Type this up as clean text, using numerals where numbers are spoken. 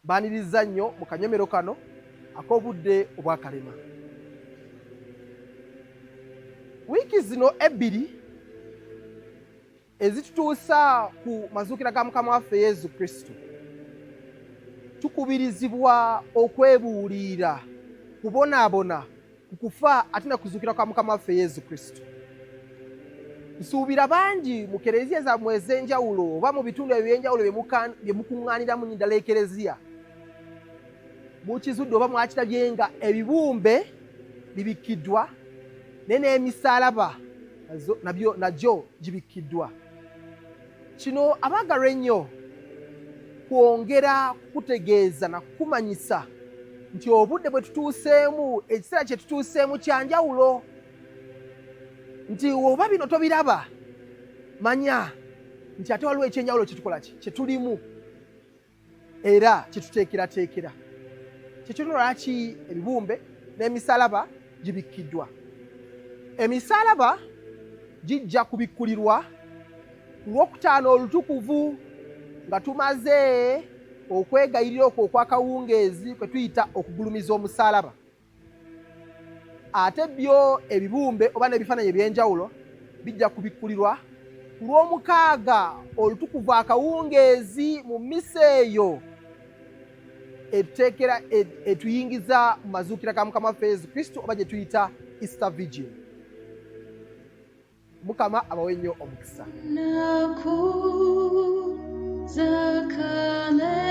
Mbaaniriza nnyo mu kanyomero kano ak'obudde obwa kalema. Wiiki zino ebbiri ezitutuusa ku mazuukira ga Mukama waffe Yesu Kristo, tukubirizibwa okwebuulira, kubonaabona ku kufa ate na kuzuukira kwa Mukama waffe Yesu Kristo. Nsuubira bangi mu Ekelezia zammwe ez'enjawulo oba mu bitundu eby'enjawulo bye mukuŋŋaaniramu nnyindala Ekelezia, mukizudde oba mwakirabye nga ebibumbe bibikiddwa naye n'emisaalaba nagyo gibikiddwa. Kino abaagalwa ennyo kwongera kukutegeeza na kukumanyisa nti obudde bwe tutuuseemu, ekiseera kye tutuuseemu kya njawulo, nti oba bino tobiraba manya nti ate waliwo ekyenjawulo kyetukola kye tulimu era kyetuteekerateekera. Kyekyo lwaki ebibumbe n'emisaalaba gibikiddwa. Emisaalaba gijja kubikkulirwa ku Lwokutaano olutukuvu nga tumaze okwegayirira okwo okw'akawungeezi kwe tuyita okugulumiza omusaalaba. Ate byo ebibumbe oba n'ebifaananyi eby'enjawulo bijja kubikkulirwa ku Lwomukaaga olutukuvu akawungeezi mu mmisa eyo etuyingiza mu mazuukira ga Mukama waffe Yesu Kristo oba gye tuyita Easter Vigil. Mukama abawe nnyo omukisa. ENAKU ZA KALEMA.